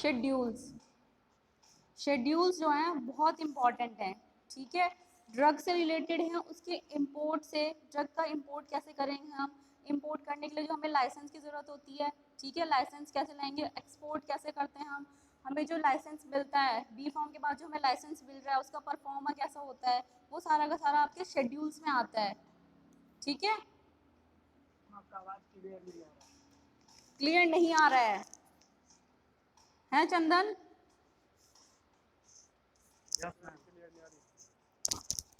Schedules. Schedules जो हैं बहुत इंपॉर्टेंट हैं, ठीक है। ड्रग से रिलेटेड हैं, उसके इंपोर्ट से, ड्रग का इंपोर्ट कैसे करेंगे हम, इंपोर्ट करने के लिए जो हमें लाइसेंस की ज़रूरत होती है, ठीक है, लाइसेंस कैसे लाएंगे, एक्सपोर्ट कैसे करते हैं हम, हमें जो लाइसेंस मिलता है बी फॉर्म के बाद जो हमें लाइसेंस मिल रहा है उसका परफॉर्मा कैसा होता है, वो सारा का सारा आपके शेड्यूल्स में आता है, ठीक है। आपका आवाज क्लियर नहीं आ रहा क्लियर नहीं आ रहा है चंदन? क्लियर नहीं आ रही।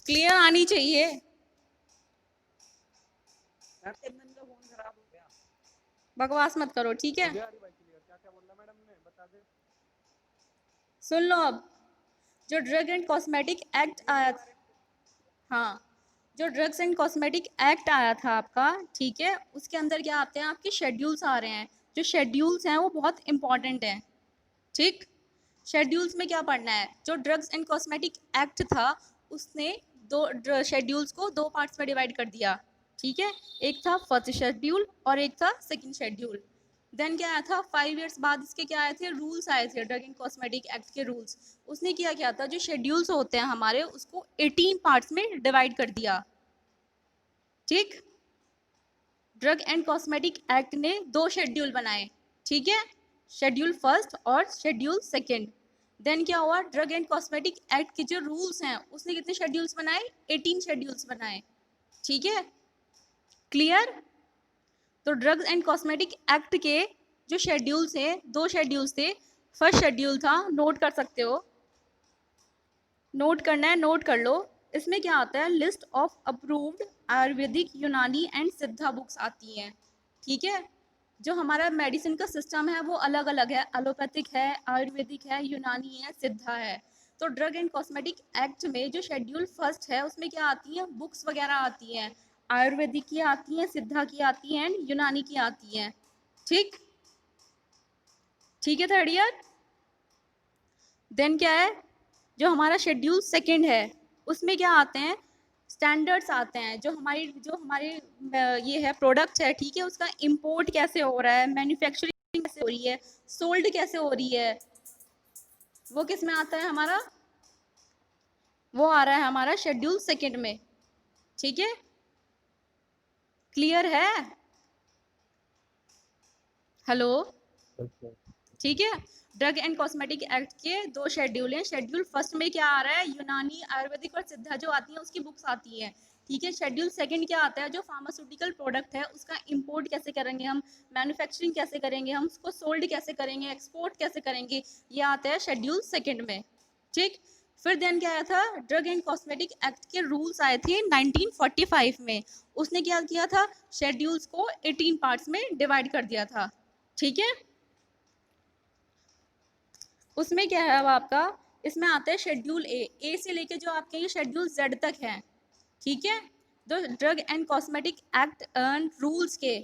क्लियर आनी चाहिए। चंदन का फोन खराब हो गया। बकवास मत करो, ठीक है। भाई क्लियर क्या क्या बोलना मैडम ने बता दे। सुन लो अब, जो ड्रग एंड कॉस्मेटिक एक्ट आया था, हाँ, जो ड्रग्स एंड कॉस्मेटिक एक्ट आया था आपका, ठीक है, उसके अंदर क्या आते हैं, आपके शेड्यूल्स आ रहे हैं। जो शेड्यूल्स हैं वो बहुत इंपॉर्टेंट हैं, ठीक। शेड्यूल्स में क्या पढ़ना है, जो ड्रग्स एंड कॉस्मेटिक एक्ट था उसने दो शेड्यूल्स को दो पार्ट्स में डिवाइड कर दिया, ठीक है। एक था फर्स्ट शेड्यूल और एक था सेकंड शेड्यूल। देन क्या आया था, 5 ईयर्स बाद इसके क्या आए थे, रूल्स आए थे, ड्रग एंड कॉस्मेटिक एक्ट के रूल्स। उसने क्या था, जो शेड्यूल्स होते हैं हमारे उसको 18 पार्ट्स में डिवाइड कर दिया, ठीक। ड्रग एंड कॉस्मेटिक एक्ट ने दो शेड्यूल बनाए, ठीक है, शेड्यूल फर्स्ट और शेड्यूल सेकंड। देन क्या हुआ, ड्रग एंड कॉस्मेटिक एक्ट के जो रूल्स हैं उसने कितने शेड्यूल्स बनाए, 18 शेड्यूल्स बनाए, ठीक है, क्लियर। तो ड्रग्स एंड कॉस्मेटिक एक्ट के जो शेड्यूल्स हैं, दो शेड्यूल्स थे। फर्स्ट शेड्यूल था, नोट कर सकते हो, नोट करना है, नोट कर लो। इसमें क्या आता है, लिस्ट ऑफ अप्रूव्ड आयुर्वेदिक, यूनानी एंड सिद्धा बुक्स आती हैं, ठीक है। जो हमारा मेडिसिन का सिस्टम है वो अलग अलग है, एलोपैथिक है, आयुर्वेदिक है, यूनानी है, सिद्धा है। तो ड्रग एंड कॉस्मेटिक एक्ट में जो शेड्यूल फर्स्ट है उसमें क्या आती है, बुक्स वगैरह आती हैं, आयुर्वेदिक की आती हैं, सिद्धा की आती हैं, एंड यूनानी की आती हैं, ठीक, ठीक है, थर्ड ईयर। देन क्या है, जो हमारा शेड्यूल सेकंड है उसमें क्या आते हैं, स्टैंडर्ड्स आते हैं, जो हमारी ये है प्रोडक्ट है, ठीक है, उसका इंपोर्ट कैसे हो रहा है, मैन्युफैक्चरिंग कैसे हो रही है, सोल्ड कैसे हो रही है, वो किस में आता है हमारा, वो आ रहा है हमारा शेड्यूल सेकंड में, ठीक है, क्लियर है, हेलो, ठीक है। ड्रग एंड कॉस्मेटिक एक्ट के दो शेड्यूल हैं। शेड्यूल फर्स्ट में क्या आ रहा है, यूनानी, आयुर्वेदिक और सिद्धा जो आती है उसकी बुक्स आती हैं, ठीक है। शेड्यूल सेकंड क्या आता है, जो फार्मास्यूटिकल प्रोडक्ट है उसका इंपोर्ट कैसे करेंगे हम, मैन्युफैक्चरिंग कैसे करेंगे हम, उसको सोल्ड कैसे करेंगे, एक्सपोर्ट कैसे करेंगे, ये आता है शेड्यूल सेकंड में, ठीक। फिर देन क्या आया था, ड्रग एंड कॉस्मेटिक एक्ट के रूल्स आए थे 1945 में। उसने क्या किया था, शेड्यूल्स को 18 पार्ट्स में डिवाइड कर दिया था, ठीक है। उसमें क्या है अब आपका, इसमें आता है शेड्यूल ए से लेके जो आपके ये शेड्यूल जेड तक है, ठीक है। तो drug and cosmetic act and rules के,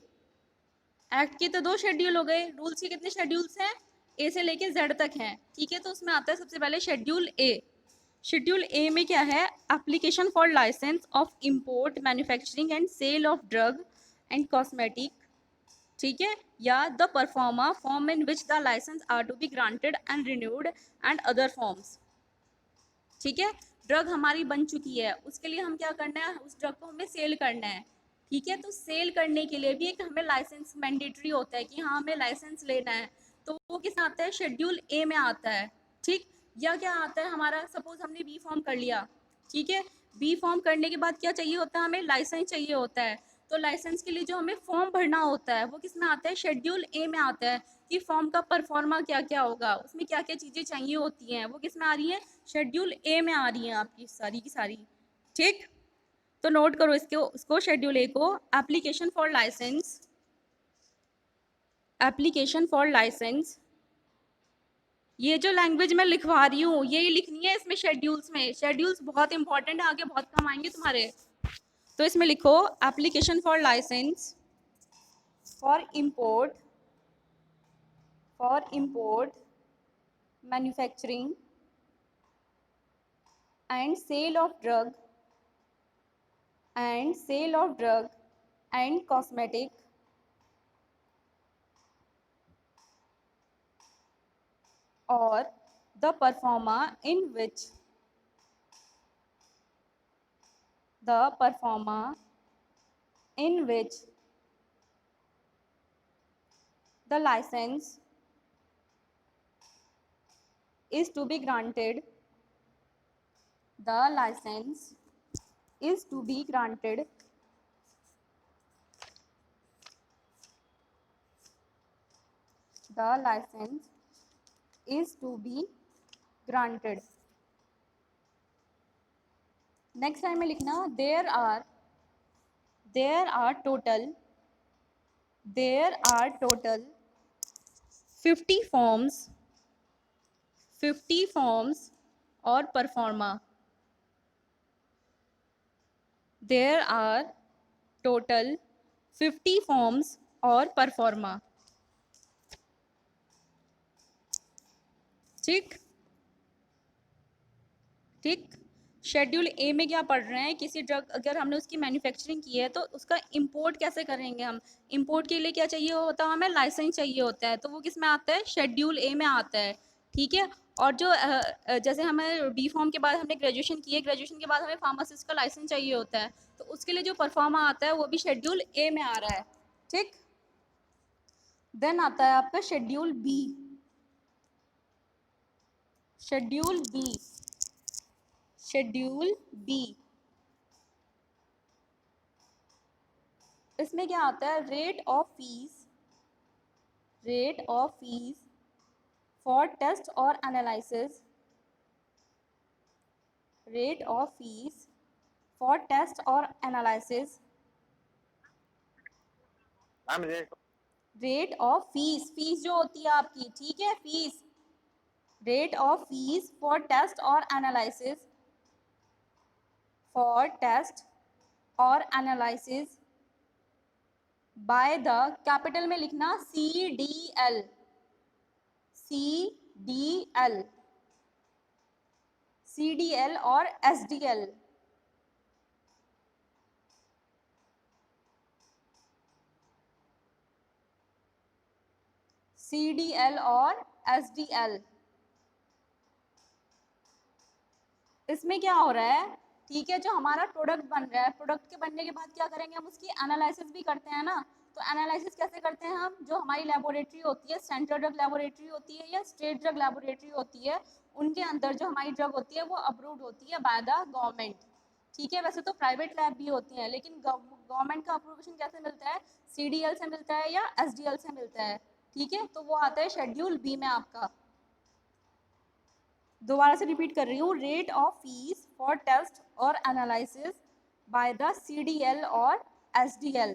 एक्ट के तो दो शेड्यूल हो गए, रूल्स के कितने शेड्यूल्स हैं, ए से लेके जेड तक हैं, ठीक है। तो उसमें आता है सबसे पहले शेड्यूल ए। शेड्यूल ए में क्या है, application for licence of import, manufacturing and sale of drug and cosmetic, ठीक है, या the proforma form in which the licence are to be granted and renewed and other forms, ठीक है। ड्रग हमारी बन चुकी है, उसके लिए हम क्या करना है, उस ड्रग को हमें सेल करना है, ठीक है। तो सेल करने के लिए भी एक हमें लाइसेंस मैंडेटरी होता है कि हाँ हमें लाइसेंस लेना है, तो वो किस में आता है, शेड्यूल ए में आता है, ठीक। या क्या आता है हमारा, सपोज हमने बी फॉर्म कर लिया, ठीक है, बी फॉर्म करने के बाद क्या चाहिए होता है, हमें लाइसेंस चाहिए होता है। तो लाइसेंस के लिए जो हमें फॉर्म भरना होता है वो किस में आता है, शेड्यूल ए में आता है, कि फॉर्म का परफॉर्मा क्या क्या होगा, उसमें क्या क्या चीज़ें चाहिए होती हैं, वो किस में आ रही हैं, शेड्यूल ए में आ रही हैं आपकी सारी की सारी, ठीक। तो नोट करो इसको शेड्यूल ए को, application for licence, application for licence, ये जो लैंग्वेज मैं लिखवा रही हूँ यही लिखनी है इसमें, शेड्यूल्स में, शेड्यूल्स बहुत इंपॉर्टेंट है, आगे बहुत काम आएंगे तुम्हारे। तो इसमें लिखो application for licence for import, manufacturing and sale of drug and cosmetic or the performer in which the performer in which the license is to be granted, the license is to be granted the license is to be granted. Next time में लिखना there are total 50 forms or performer. There are total 50 forms or performer. ठीक ठीक। Schedule ए में क्या पढ़ रहे हैं, किसी ड्रग अगर हमने उसकी मैन्युफैक्चरिंग की है तो उसका इंपोर्ट कैसे करेंगे हम। इंपोर्ट के लिए क्या चाहिए होता है, हमें लाइसेंस चाहिए होता है, तो वो किस में आता है, शेड्यूल ए में आता है। ठीक है। और जो जैसे हमें बी फॉर्म के बाद हमने ग्रेजुएशन की है, ग्रेजुएशन के बाद हमें फार्मासिस्ट का लाइसेंस चाहिए होता है, तो उसके लिए जो परफॉर्मा आता है वो भी शेड्यूल ए में आ रहा है। ठीक। देन आता है आपका शेड्यूल बी। शेड्यूल बी इसमें क्या आता है, rate of fees for test और analysis, rate of fees for test और एनालिसिस। रेट ऑफ फीस जो होती है आपकी, ठीक है, fees, rate of fees for test और एनालिसिस, फॉर टेस्ट और एनालिसिस बाय द, कैपिटल में लिखना CDL, CDL और SDL। CDL और SDL। इसमें क्या हो रहा है, ठीक है, जो हमारा प्रोडक्ट बन रहा है, प्रोडक्ट के बनने के बाद क्या करेंगे हम, उसकी एनालिसिस भी करते हैं ना। तो एनालिसिस कैसे करते हैं हम, जो हमारी लेबोरेटरी होती है, सेंट्रल ड्रग लेबोरेटरी होती है या स्टेट ड्रग लेबोरेटरी होती है, उनके अंदर जो हमारी ड्रग होती है वो अप्रूव्ड होती है बाय द गवर्नमेंट। ठीक है। वैसे तो प्राइवेट लैब भी होती हैं, लेकिन गवर्नमेंट का अप्रूवेशन कैसे मिलता है, CDL से मिलता है या SDL से मिलता है। ठीक है। तो वो आता है शेड्यूल बी में आपका। दोबारा से रिपीट कर रही हूँ, rate of fees for test और एनालिसिस बाय द CDL और SDL।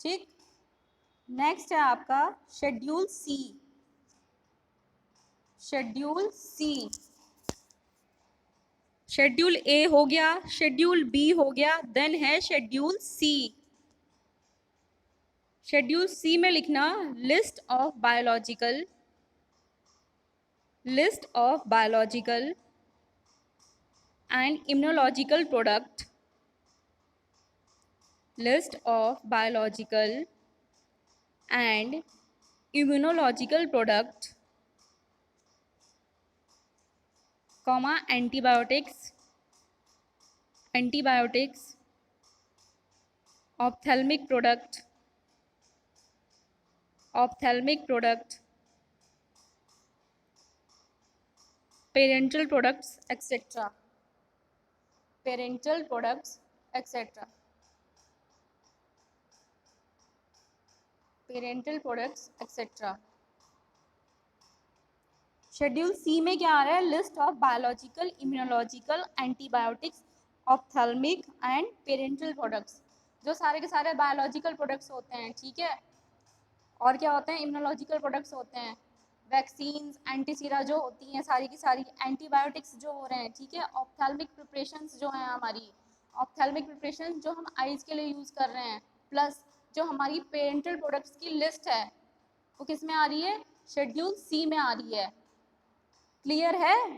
ठीक। नेक्स्ट है आपका शेड्यूल सी। शेड्यूल ए हो गया, शेड्यूल बी हो गया, देन है शेड्यूल सी। शेड्यूल सी में लिखना list of biological and immunological product, list of biological and immunological product, comma antibiotics, ophthalmic product, parenteral products etcetera, schedule C में क्या आ रहा है, list of biological, immunological, antibiotics, ophthalmic and parenteral products, जो सारे के सारे बायोलॉजिकल प्रोडक्ट्स होते हैं। ठीक है। और क्या होते हैं, इम्यूनोलॉजिकल प्रोडक्ट्स होते हैं, वैक्सीन्स, एंटीसीरा जो होती हैं, सारी की सारी एंटीबायोटिक्स जो हो रहे हैं। ठीक है। ऑप्थेल्मिक प्रिपरेशंस जो हैं हमारी, ऑप्थेल्मिक प्रिपरेशन जो हम आइज़ के लिए यूज़ कर रहे हैं, प्लस जो हमारी पेरेंटल प्रोडक्ट्स की लिस्ट है वो किस में आ रही है, शेड्यूल सी में आ रही है। क्लियर है।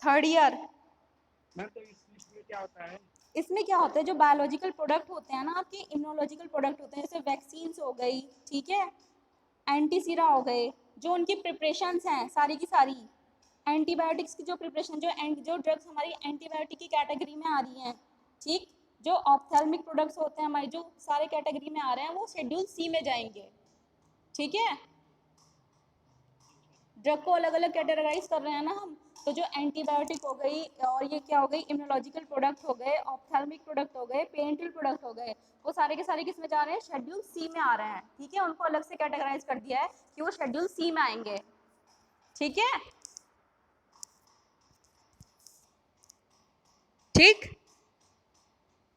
थर्ड ईयर मैम तो इस लिस्ट में क्या होता है? इसमें क्या होता है, जो बायोलॉजिकल प्रोडक्ट होते हैं ना आपके, इम्यूनोलॉजिकल प्रोडक्ट होते हैं, जैसे वैक्सीन्स हो गई, ठीक है, एंटीसीरा हो गए, जो उनकी प्रिपरेशंस हैं सारी की सारी, एंटीबायोटिक्स की जो प्रिपरेशन, जो ड्रग्स हमारी एंटीबायोटिक की कैटेगरी में आ रही हैं, ठीक, जो ऑप्थेल्मिक प्रोडक्ट्स होते हैं हमारे, जो सारे कैटेगरी में आ रहे हैं, वो शेड्यूल सी में जाएंगे, ठीक है। ड्रग को अलग अलग कैटेगराइज कर रहे हैं ना हम, तो जो एंटीबायोटिक हो गई, और ये क्या हो गई, इम्यूनोलॉजिकल प्रोडक्ट हो गए, ऑप्थेल्मिक प्रोडक्ट हो गए, पेरेंटल प्रोडक्ट हो गए, वो सारे के सारे किस में जा रहे हैं, शेड्यूल सी में आ रहे हैं, ठीक है। उनको अलग से कैटेगराइज कर दिया है कि वो शेड्यूल सी में आएंगे, ठीक है, ठीक।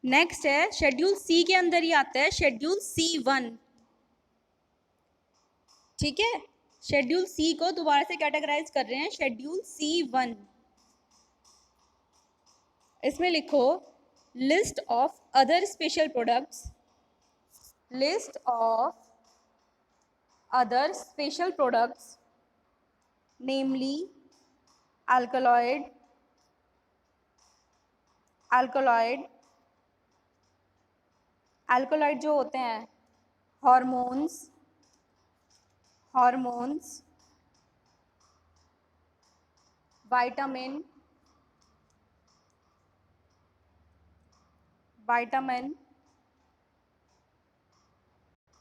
नेक्स्ट है शेड्यूल सी के अंदर ही आता है शेड्यूल C1, ठीक है। शेड्यूल सी को दोबारा से कैटेगराइज कर रहे हैं, शेड्यूल C1। इसमें लिखो list of other special products, list of other special products namely alkaloid, alkaloid, alkaloid जो होते हैं hormones, hormones, vitamin, vitamin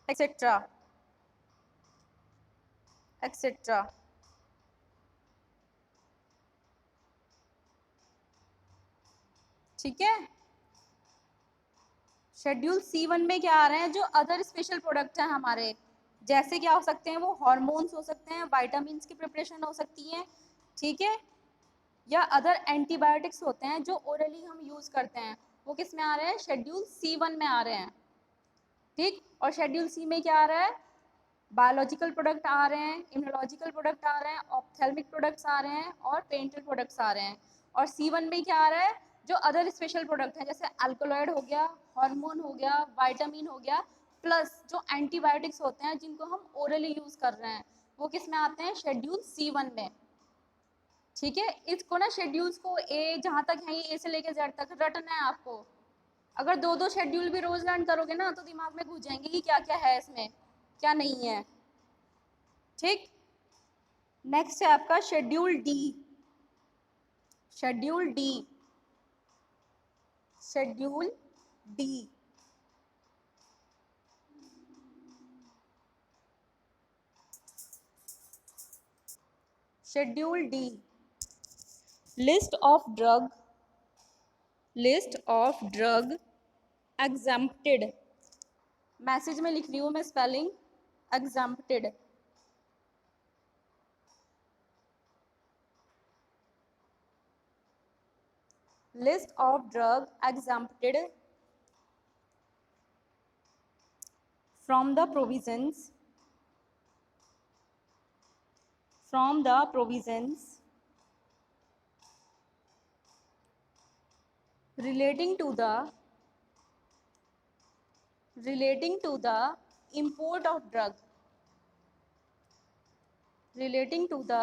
etcetera, etcetera, ठीक है। शेड्यूल C1 में क्या आ रहे हैं, जो अदर स्पेशल प्रोडक्ट हैं हमारे, जैसे क्या हो सकते हैं, वो हॉर्मोन्स हो सकते हैं, विटामिन्स की प्रिपरेशन हो सकती है, ठीक है, या अदर एंटीबायोटिक्स होते हैं जो ओरली हम यूज़ करते हैं, वो किस में आ रहे हैं, शेड्यूल C1 में आ रहे हैं, ठीक। और शेड्यूल सी में क्या आ रहा है, बायोलॉजिकल प्रोडक्ट आ रहे हैं, इम्यूनोलॉजिकल प्रोडक्ट आ रहे हैं, ऑप्थेल्मिक प्रोडक्ट्स आ रहे हैं, और पेरेंटल प्रोडक्ट्स आ रहे हैं। और C1 में क्या आ रहा है, जो अदर स्पेशल प्रोडक्ट हैं, जैसे अल्कोलॉइड हो गया, हार्मोन हो गया, विटामिन हो गया, प्लस जो एंटीबायोटिक्स होते हैं जिनको हम ओरली यूज़ कर रहे हैं, वो किस में आते हैं, शेड्यूल C1 में, ठीक है। इसको ना शेड्यूल्स को ए जहाँ तक है, ये ए से लेके जेड तक रटना है आपको। अगर दो दो शेड्यूल भी रोज लर्न करोगे ना, तो दिमाग में घुस जाएंगे कि क्या क्या है इसमें, क्या नहीं है, ठीक। नेक्स्ट है आपका schedule D, schedule D, schedule D, schedule D, list of drug, list of drug exempted, message में लिख रही हूँ मैं spelling, exempted, list of drug exempted from the provisions, from the provisions relating to the, relating to the import of drug, relating to the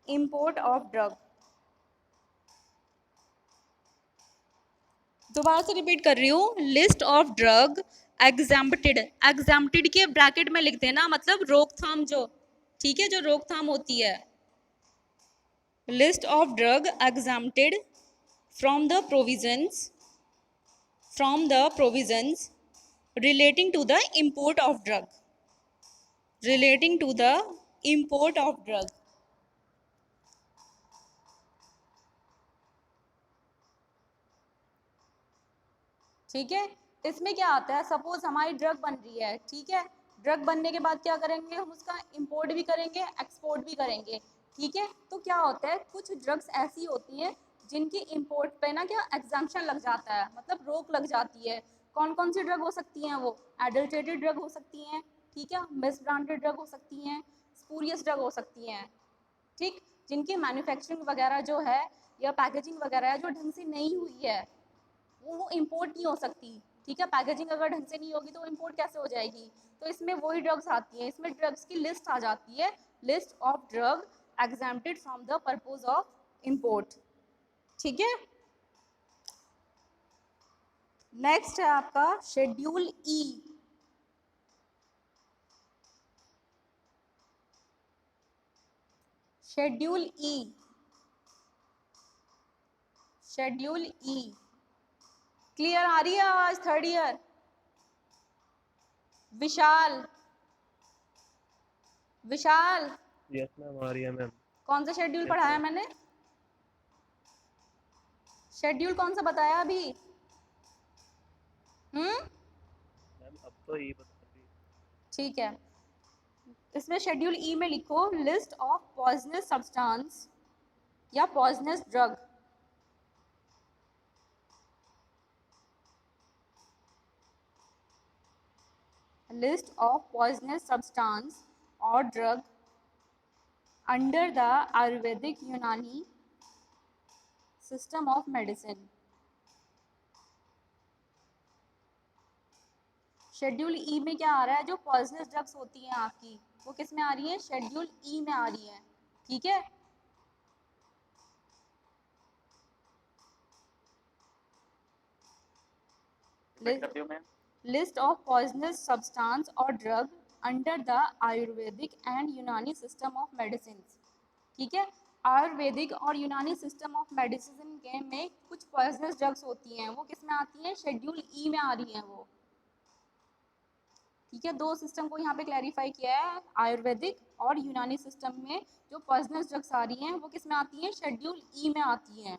import of drug। दोबारा से repeat कर रही हूँ, list of drug exempted, exempted के bracket में लिख देना, मतलब रोकथाम जो, ठीक है, जो रोकथाम होती है, list of drug exempted from the provisions, from the provisions relating to the import of drug, relating to the import of drug, ठीक है। इसमें क्या आता है, सपोज हमारी ड्रग बन रही है, ठीक है, ड्रग बनने के बाद क्या करेंगे हम, उसका इंपोर्ट भी करेंगे, एक्सपोर्ट भी करेंगे, ठीक है। तो क्या होता है, कुछ ड्रग्स ऐसी होती हैं जिनकी इंपोर्ट पे ना क्या एग्जाम्पशन लग जाता है, मतलब रोक लग जाती है। कौन कौन सी ड्रग हो सकती हैं, वो एडल्ट्रेटेड ड्रग हो सकती हैं, ठीक है, मिस ब्रांडेड ड्रग हो सकती हैं, स्पूरियस ड्रग हो सकती हैं, ठीक, जिनकी मैन्युफैक्चरिंग वगैरह जो है या पैकेजिंग वगैरह है जो ढंग से नहीं हुई है, वो इंपोर्ट नहीं हो सकती, ठीक है। पैकेजिंग अगर ढंग से नहीं होगी तो इंपोर्ट कैसे हो जाएगी, तो इसमें वही ड्रग्स आती हैं, इसमें ड्रग्स की लिस्ट आ जाती है, list of drug exempted from the purpose of import, ठीक है। नेक्स्ट है आपका शेड्यूल ई। शेड्यूल ई, शेड्यूल ई क्लियर आ रही है आवाज? थर्ड ईयर विशाल, विशाल यस मैम, आ रही है मैम। कौन सा शेड्यूल Yes, पढ़ाया ma'am. मैंने? शेड्यूल कौन सा बताया अभी? मैम अब तो ये बता दी। ठीक है, इसमें शेड्यूल ई में लिखो लिस्ट ऑफ पॉइजनस सब्सटेंस या poisonous drug. List of poisonous substance और ड्रग अंडर द आयुर्वेदिक यूनानी सिस्टम ऑफ मेडिसिन। शेड्यूल ई में क्या आ रहा है? जो पॉइजनस ड्रग्स होती हैं आपकी, वो किस में आ रही है? शेड्यूल ई में आ रही है। ठीक है, लिस्ट ऑफ पॉइजनस सब्सटेंस और drug under the Ayurvedic and यूनानी सिस्टम ऑफ मेडिसिन। ठीक है, आयुर्वेदिक और यूनानी सिस्टम ऑफ मेडिसिन के में कुछ पॉइजनस ड्रग्स होती हैं, वो किस में आती हैं? शेड्यूल ई में आ रही हैं वो। ठीक है, दो सिस्टम को यहाँ पे क्लैरिफाई किया है, आयुर्वेदिक और यूनानी सिस्टम में जो पॉइजनस ड्रग्स आ रही हैं वो किस में आती हैं? शेड्यूल ई में आती हैं।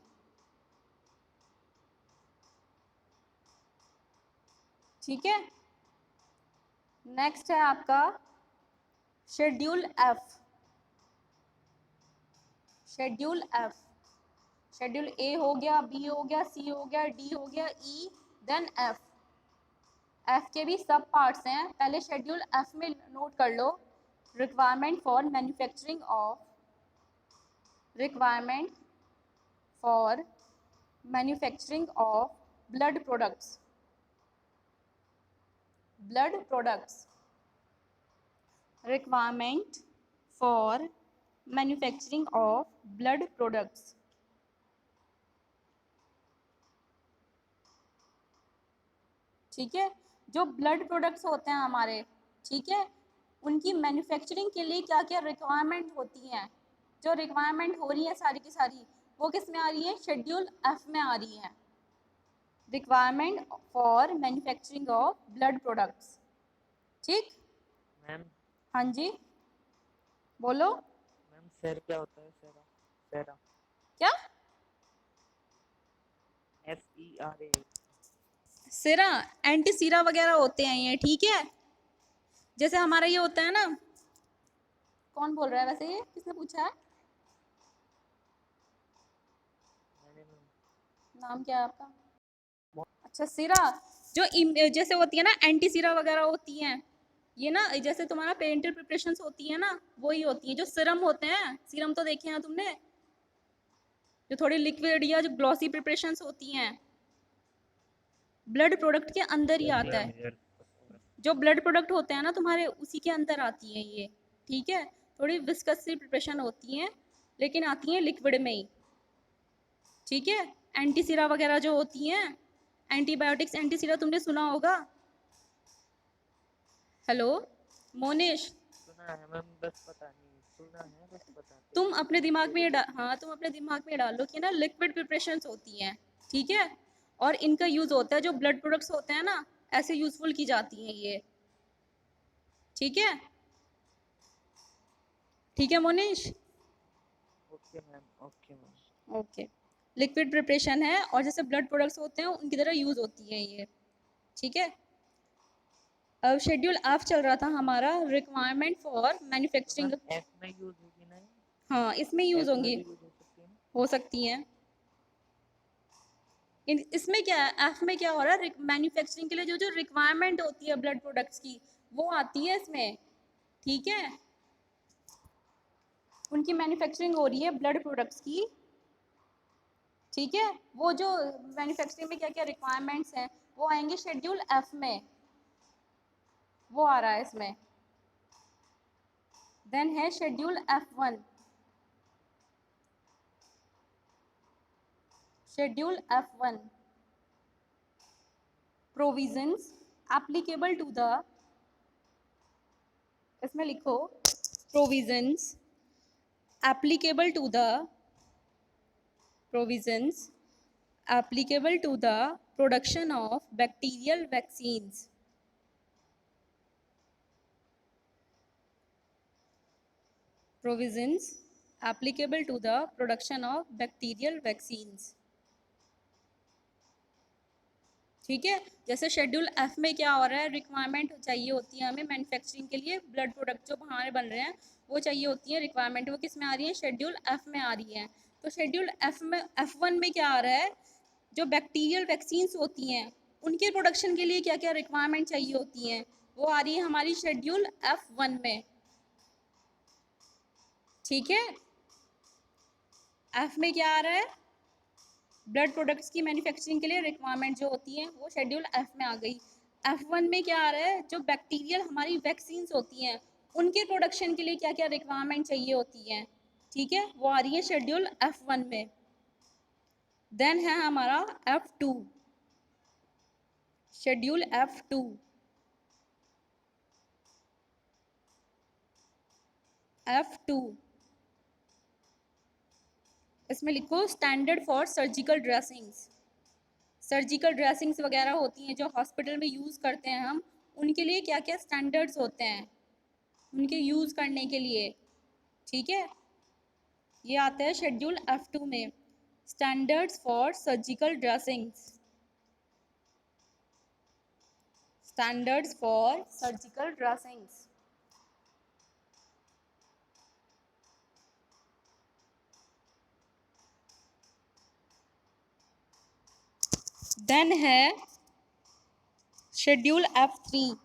ठीक है, नेक्स्ट है आपका schedule F. Schedule F, schedule A हो गया, बी हो गया, सी हो गया, डी हो गया, ई, देन एफ। एफ के भी सब पार्ट्स हैं। पहले शेड्यूल एफ में नोट कर लो, requirement for manufacturing of, requirement for manufacturing of blood products, blood products, requirement for manufacturing of blood products. ठीक है, जो ब्लड प्रोडक्ट्स होते हैं हमारे, ठीक है, उनकी मैन्युफैक्चरिंग के लिए क्या क्या रिक्वायरमेंट होती हैं, जो रिक्वायरमेंट हो रही है सारी की सारी, वो किस में आ रही है? शेड्यूल एफ में आ रही है। Requirement for manufacturing of blood products. ठीक, मैम हाँ जी बोलो। मैम सेर क्या होता है? सेरा, सेरा, क्या? SERA। सिरा, एंटी सीरा वगैरह होते हैं ये। ठीक है, जैसे हमारा ये होता है ना, कौन बोल रहा है वैसे? ये किसने पूछा है? मैंने मैम। नाम क्या है आपका? अच्छा, सिरा जो जैसे होती है ना, एंटी सीरा वगैरह होती हैं ये ना, जैसे तुम्हारा पेरेंटल प्रिपरेशंस होती है ना, वही होती है। जो सीरम होते हैं, सीरम तो देखे हैं तुमने, जो थोड़ी लिक्विड या जो ग्लॉसी प्रिपरेशंस होती हैं, ब्लड प्रोडक्ट के अंदर ही आता है। जो ब्लड प्रोडक्ट होते हैं ना तुम्हारे, उसी के अंदर आती है ये। ठीक है, थोड़ी विस्कस सी प्रिपरेशन होती हैं, लेकिन आती हैं लिक्विड में ही। ठीक है, एंटी सीरा वगैरह जो होती हैं, एंटीबायोटिक्स, एंटी सीरा तुमने सुना होगा। हेलो मोनिश, सुना है मैम, बस पता नहीं, सुना है बस पता नहीं। तुम अपने दिमाग में हाँ, तुम अपने दिमाग में डालो कि ना लिक्विड प्रिपरेशंस होती हैं। ठीक है, और इनका यूज़ होता है, जो ब्लड प्रोडक्ट्स होते हैं ना, ऐसे यूज़फुल की जाती हैं ये। ठीक है, ठीक है Monish, okay ma'am, okay ma'am. Okay. Liquid preparation है, और जैसे ब्लड प्रोडक्ट्स होते हैं उनकी तरह यूज़ होती है ये। ठीक है, अब शेड्यूल एफ चल रहा था हमारा, requirement for manufacturing. Ma'am F में यूज होगी ना? हाँ, इसमें यूज़ एफ में होंगी, भी यूज हो सकती है ना? हो सकती हैं। इसमें क्या है, एफ में क्या हो रहा है? मैन्युफैक्चरिंग के लिए जो जो रिक्वायरमेंट होती है ब्लड प्रोडक्ट्स की, वो आती है इसमें। ठीक है, उनकी मैन्युफैक्चरिंग हो रही है ब्लड प्रोडक्ट्स की। ठीक है, वो जो मैन्युफैक्चरिंग में क्या क्या रिक्वायरमेंट्स हैं, वो आएंगे शेड्यूल एफ में, वो आ रहा है इसमें। देन है schedule F1, schedule F1। Provisions applicable to the, इसमें लिखो provisions applicable to the, provisions applicable to the production of bacterial vaccines. Provisions applicable to the production of bacterial vaccines. ठीक है, जैसे शेड्यूल एफ में क्या हो रहा है, रिक्वायरमेंट चाहिए होती है हमें मैन्युफैक्चरिंग के लिए, ब्लड प्रोडक्ट जो हमारे बन रहे हैं वो चाहिए होती है रिक्वायरमेंट, वो किस में आ रही है, शेड्यूल एफ में आ रही है। तो शेड्यूल एफ में F1 में क्या आ रहा है, जो बैक्टीरियल वैक्सीन्स होती हैं उनके प्रोडक्शन के लिए क्या क्या रिक्वायरमेंट चाहिए होती हैं, वो आ रही है हमारी शेड्यूल F1 में। ठीक है, एफ में क्या आ रहा है, ब्लड प्रोडक्ट्स की मैन्युफैक्चरिंग के लिए रिक्वायरमेंट जो होती है वो शेड्यूल एफ में आ गई। F1 में क्या आ रहा है, जो बैक्टीरियल हमारी वैक्सीन्स होती हैं उनके प्रोडक्शन के लिए क्या क्या रिक्वायरमेंट चाहिए होती हैं, ठीक है, वो आ रही है शेड्यूल F1 में। देन है हमारा F2, शेड्यूल F2। F2 इसमें लिखो standard for surgical dressings. Surgical dressings वगैरह होती हैं जो हॉस्पिटल में यूज़ करते हैं हम, उनके लिए क्या क्या स्टैंडर्ड्स होते हैं उनके यूज़ करने के लिए, ठीक है, ये आता है शेड्यूल F2 में, standards for surgical dressings, standards for surgical dressings. Then है schedule F3,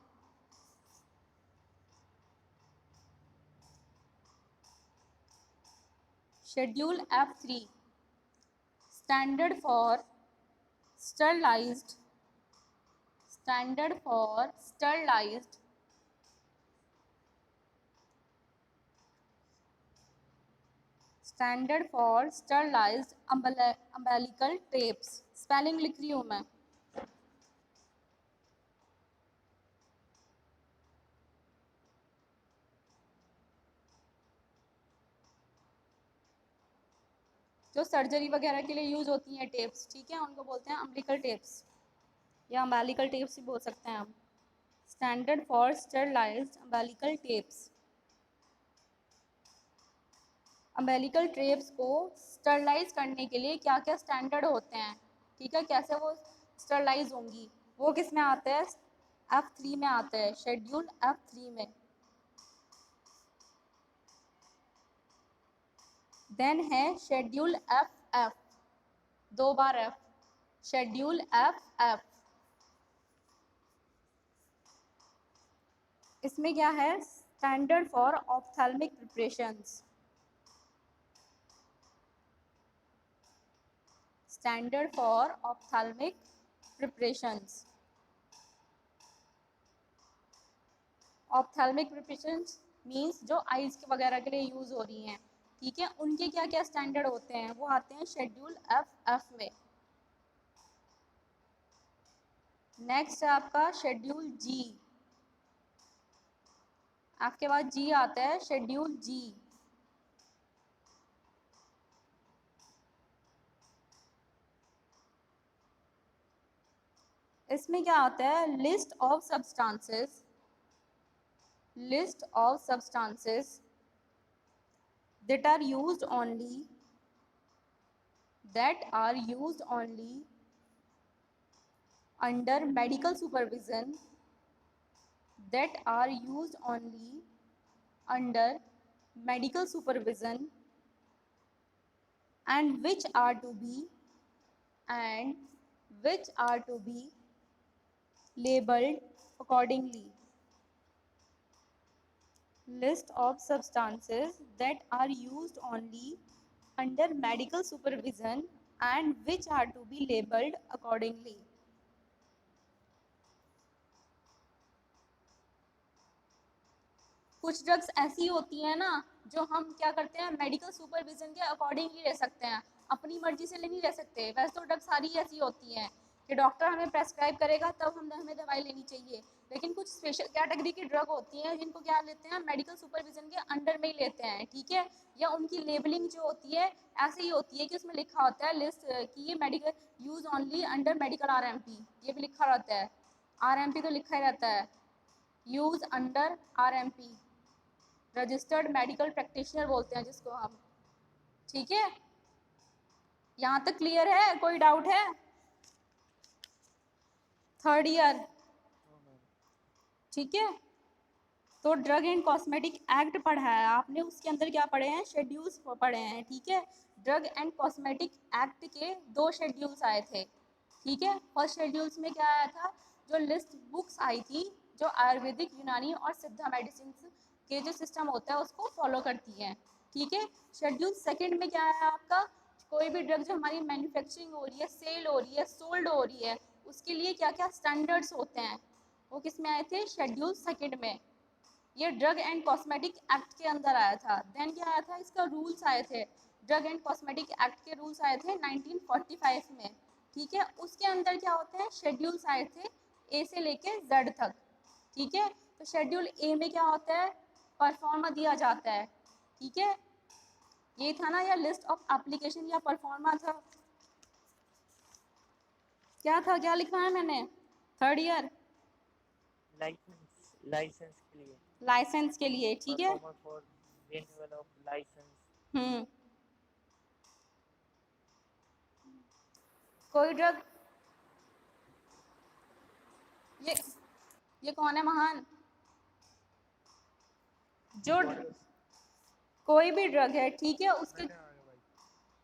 schedule F3 standard for sterilised, standard for sterilised standard for sterilised umbilical tapes. Spelling लिख रही हूँ मैं। जो सर्जरी वगैरह के लिए यूज़ होती हैं टेप्स, ठीक है, उनको बोलते हैं अम्बिलिकल टेप्स या अम्बेलिकल टेप्स भी बोल सकते हैं हम। Standard for sterilised umbilical tapes. Umbilical tapes को स्टरलाइज करने के लिए क्या क्या स्टैंडर्ड होते हैं, ठीक है, कैसे वो स्टरलाइज होंगी, वो किस में आता है, F3 में आता है, शेड्यूल F3 में। देन है शेड्यूल FF, 2 बार F, शेड्यूल FF। इसमें क्या है, standard for ophthalmic preparations, standard for ophthalmic preparations. Ophthalmic preparations means जो आइज़ के वगैरह के लिए यूज़ हो रही हैं, ठीक है, उनके क्या क्या स्टैंडर्ड होते हैं, वो आते हैं शेड्यूल FF में। नेक्स्ट है आपका शेड्यूल G, आपके बाद G आता है, शेड्यूल G। इसमें क्या आता है, list of substances, list of substances that are used only, that are used only under medical supervision, that are used only under medical supervision and which are to be, and which are to be labeled accordingly. List of substances that are used only under medical supervision and which are to be labeled accordingly. कुछ drugs ऐसी होती हैं ना जो हम क्या करते हैं, मेडिकल सुपरविजन के अकॉर्डिंगली ले सकते हैं, अपनी मर्जी से नहीं ले सकते। वैसे तो ड्रग्स सारी ऐसी होती हैं कि डॉक्टर हमें प्रेस्क्राइब करेगा तब हम हमें दवाई लेनी चाहिए। लेकिन कुछ स्पेशल कैटेगरी की ड्रग होती हैं जिनको क्या लेते हैं, मेडिकल सुपरविजन के अंडर में ही लेते हैं, ठीक है। या उनकी लेबलिंग जो होती है ऐसे ही होती है कि उसमें लिखा होता है लिस्ट कि ये medical use only under medical RMP, ये भी लिखा रहता है। आरएमपी तो लिखा ही रहता है, use under RMP, registered medical practitioner बोलते हैं जिसको हम, ठीक है। यहाँ तक क्लियर है, कोई डाउट है? थर्ड ईयर, हाँ मैम। ठीक है। तो ड्रग एंड कॉस्मेटिक एक्ट पढ़ा है आपने, उसके अंदर क्या पढ़े हैं, शेड्यूल्स पढ़े हैं, ठीक है। ड्रग एंड कॉस्मेटिक एक्ट के 2 शेड्यूल्स आए थे, ठीक है। फर्स्ट शेड्यूल्स में क्या आया था, जो लिस्ट बुक्स आई थी जो आयुर्वेदिक, यूनानी और सिद्धा मेडिसिन के जो सिस्टम होता है उसको फॉलो करती है, ठीक है। शेड्यूल सेकंड में क्या आया आपका, कोई भी ड्रग जो हमारी मैन्युफैक्चरिंग हो रही है, सेल हो रही है, सोल्ड हो रही है, उसके लिए क्या क्या स्टैंडर्ड्स होते हैं, वो किस में आए थे, शेड्यूल सेकंड में। ये ड्रग एंड कॉस्मेटिक एक्ट के अंदर आया था। देन क्या आया था, इसका रूल्स आए थे, ड्रग एंड कॉस्मेटिक एक्ट के रूल्स आए थे 1945 में, ठीक है। उसके अंदर क्या होते हैं, शेड्यूल्स आए थे ए से लेके जेड तक, ठीक है। तो शेड्यूल ए में क्या होता है, परफॉर्मा दिया जाता है, ठीक है। ये था ना, या लिस्ट ऑफ एप्लीकेशन या परफॉर्मा था, क्या था, क्या लिखा है मैंने, थर्ड ईयर लाइसेंस के लिए, लाइसेंस के लिए, ठीक है। Performer for renewal of licence. Hmm, कोई ड्रग, ये कौन है महान, जो कोई भी ड्रग है, ठीक है, उसके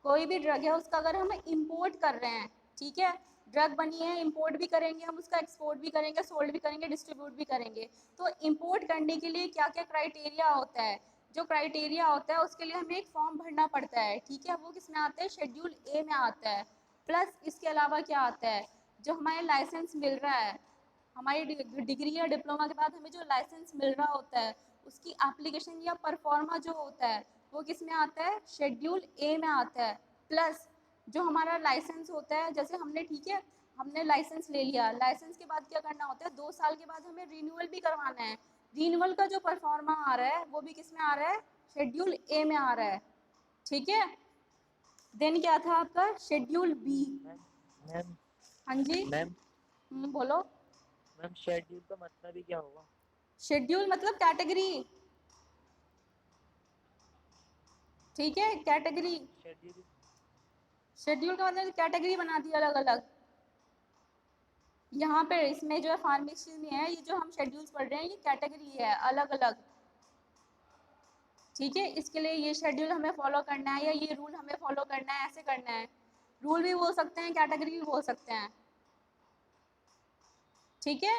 कोई भी ड्रग है उसका अगर हम इंपोर्ट कर रहे हैं, ठीक है, ड्रग बनी है, इंपोर्ट भी करेंगे हम, उसका एक्सपोर्ट भी करेंगे, सोल्ड भी करेंगे, डिस्ट्रीब्यूट भी करेंगे। तो इंपोर्ट करने के लिए क्या क्या क्राइटेरिया होता है, जो क्राइटेरिया होता है उसके लिए हमें एक फॉर्म भरना पड़ता है, ठीक है। वो किस में आता है, शेड्यूल ए में आता है। प्लस इसके अलावा क्या आता है, जो हमारे लाइसेंस मिल रहा है, हमारी डिग्री या डिप्लोमा के बाद हमें जो लाइसेंस मिल रहा होता है, उसकी एप्लीकेशन या परफॉर्मा जो होता है वो किस में आता है, शेड्यूल ए में आता है। प्लस जो हमारा लाइसेंस होता है, जैसे हमने, ठीक है, हमने लाइसेंस ले लिया, लाइसेंस के बाद क्या करना होता है, 2 साल के बाद हमें रिन्यूअल भी करवाना है। रिन्यूअल का जो परफॉर्मा आ रहा है वो भी किस में आ रहा है, शेड्यूल ए में आ रहा है, ठीक है। देन क्या था आपका, शेड्यूल बी। मैम हाँ जी, मैम बोलो। मैम शेड्यूल का मतलब ही क्या होगा? शेड्यूल मतलब कैटेगरी, ठीक है, कैटेगरी। शेड्यूल शेड्यूल का मतलब कैटेगरी बना दी अलग अलग। यहाँ पे इसमें जो है फार्मेसी में है, ये जो हम शेड्यूल्स पढ़ रहे हैं ये कैटेगरी है अलग अलग, ठीक है। इसके लिए ये शेड्यूल हमें फॉलो करना है या ये रूल हमें फॉलो करना है, ऐसे करना है। रूल भी बोल सकते हैं, कैटेगरी भी बोल सकते हैं, ठीक है।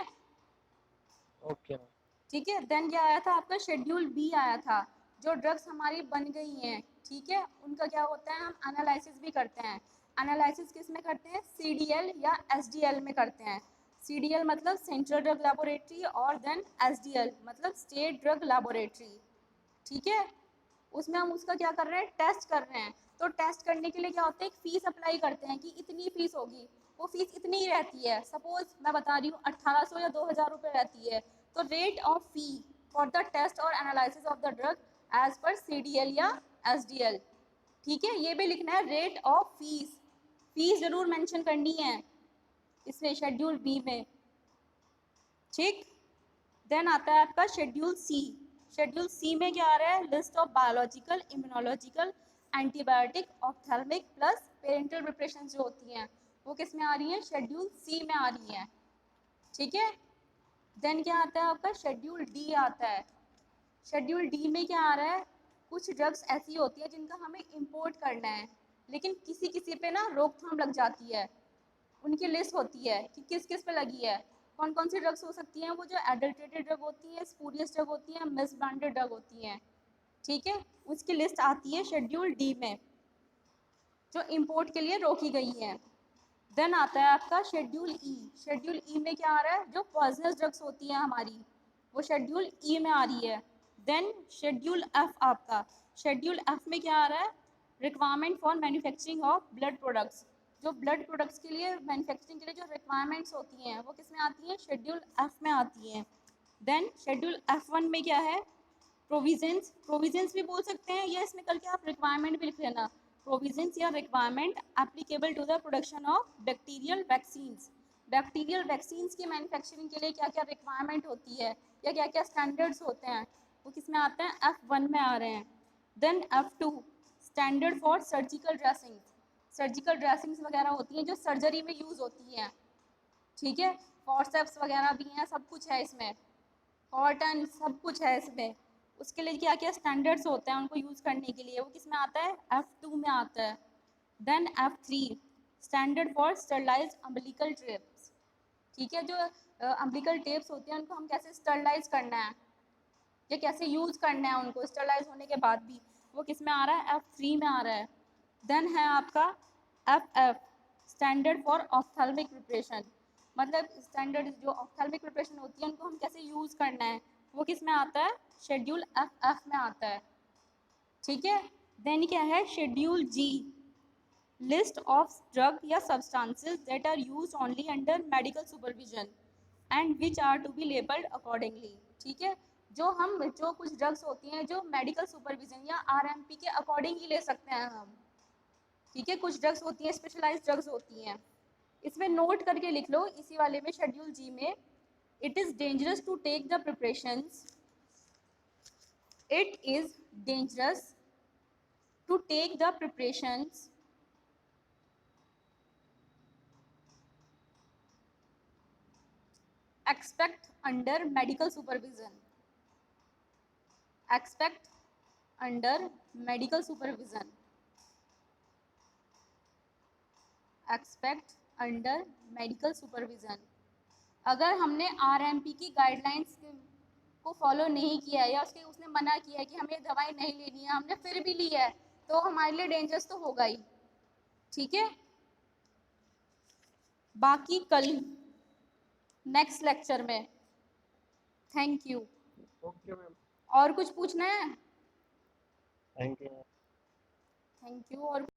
Okay ma'am. ठीक है, देन क्या आया था आपका, शेड्यूल बी आया था, जो ड्रग्स हमारी बन गई हैं, ठीक है, उनका क्या होता है, हम एनालिसिस भी करते हैं। एनालिसिस किस में करते हैं, सीडीएल या एसडीएल में करते हैं। सीडीएल मतलब सेंट्रल ड्रग लैबोरेटरी, और देन एसडीएल मतलब स्टेट ड्रग लैबोरेटरी, ठीक है। उसमें हम उसका क्या कर रहे हैं, टेस्ट कर रहे हैं। तो टेस्ट करने के लिए क्या होता है, एक फ़ीस अप्लाई करते हैं कि इतनी फ़ीस होगी, वो फ़ीस इतनी ही रहती है, सपोज मैं बता रही हूँ 1800 या 2000 रुपये रहती है। तो rate of fee for the test और analysis of the drug as पर सीडीएल या एसडीएल, ठीक है। ये भी लिखना है, रेट ऑफ फीस, फीस जरूर मेंशन करनी है इसमें शेड्यूल बी में, ठीक। देन आता है आपका शेड्यूल सी। शेड्यूल सी में क्या आ रहा है, list of biological, immunological, antibiotic, ophthalmic plus parental preparation जो होती हैं वो किस में आ रही हैं, शेड्यूल सी में आ रही हैं, ठीक है। देन क्या आता है आपका, शेड्यूल डी आता है। शेड्यूल डी में क्या आ रहा है, कुछ ड्रग्स ऐसी होती है जिनका हमें इंपोर्ट करना है, लेकिन किसी किसी पे ना रोकथाम लग जाती है, उनकी लिस्ट होती है कि किस किस पे लगी है, कौन कौन सी ड्रग्स हो सकती हैं, वो जो एडल्ट्रेटेड ड्रग होती है, स्पूरियस ड्रग होती है, मिस ब्रांडेड ड्रग होती हैं, ठीक है। उसकी लिस्ट आती है शेड्यूल डी में, जो इंपोर्ट के लिए रोकी गई हैं। देन आता है आपका शेड्यूल ई। शेड्यूल ई में क्या आ रहा है, जो पॉइजनस ड्रग्स होती हैं हमारी, वो शेड्यूल ई में आ रही है। देन शेड्यूल एफ आपका, शेड्यूल एफ में क्या आ रहा है, requirement for manufacturing of blood products, जो ब्लड प्रोडक्ट्स के लिए मैन्युफैक्चरिंग के लिए जो रिक्वायरमेंट्स होती हैं वो किस में आती हैं, शेड्यूल एफ में आती हैं। देन शेड्यूल F1 में क्या है, प्रोविजंस, प्रोविजंस भी बोल सकते हैं या इसमें करके आप रिक्वायरमेंट भी लिख लेना, प्रोविजंस या requirement applicable to the production of bacterial vaccines. Bacterial vaccines की मैन्युफैक्चरिंग के लिए क्या क्या रिक्वायरमेंट होती है या क्या क्या स्टैंडर्ड्स होते हैं वो किस में आते हैं, F1 में आ रहे हैं। Then F2 standard for surgical dressing, surgical dressings वगैरह होती हैं जो सर्जरी में यूज़ होती हैं, ठीक है, फॉर्सेप्स वगैरह भी हैं, सब कुछ है इसमें, कॉटन सब कुछ है इसमें। उसके लिए क्या क्या स्टैंडर्ड्स होते हैं उनको यूज़ करने के लिए, वो किस में आता है, F2 में आता है। Then F3 standard for sterilise umbilical tapes, ठीक है, जो अम्बिलिकल टेप्स होती हैं उनको हम कैसे स्टरलाइज करना है या कैसे यूज़ करना है उनको स्टरलाइज होने के बाद भी, वो किस में आ रहा है, F3 में आ रहा है। देन है आपका FF standard for ophthalmic preparation, मतलब स्टैंडर्ड जो ऑप्थेल्मिक प्रिपरेशन होती है उनको हम कैसे यूज़ करना है वो किस में आता है, शेड्यूल FF में आता है, ठीक है। देन क्या है, schedule G list of drug या substances that are used only under medical supervision and which are to be labelled accordingly, ठीक है, जो कुछ ड्रग्स होती हैं जो मेडिकल सुपरविजन या RMP के अकॉर्डिंग ही ले सकते हैं हम, ठीक है, कुछ ड्रग्स होती हैं स्पेशलाइज्ड ड्रग्स होती हैं, इसमें नोट करके लिख लो इसी वाले में शेड्यूल G में, it is dangerous to take the preparations, it is dangerous to take the preparations expect under medical supervision, expect under medical supervision, expect under medical supervision। अगर हमने RMP की गाइडलाइंस को फॉलो नहीं किया है या उसने मना किया है कि हमें दवाई नहीं लेनी है, हमने फिर भी ली है, तो हमारे लिए डेंजरस तो होगा ही, ठीक है। बाकी कल नेक्स्ट लेक्चर में। Thank you. ओके मैम, और कुछ पूछना है? Thank you. Thank you. और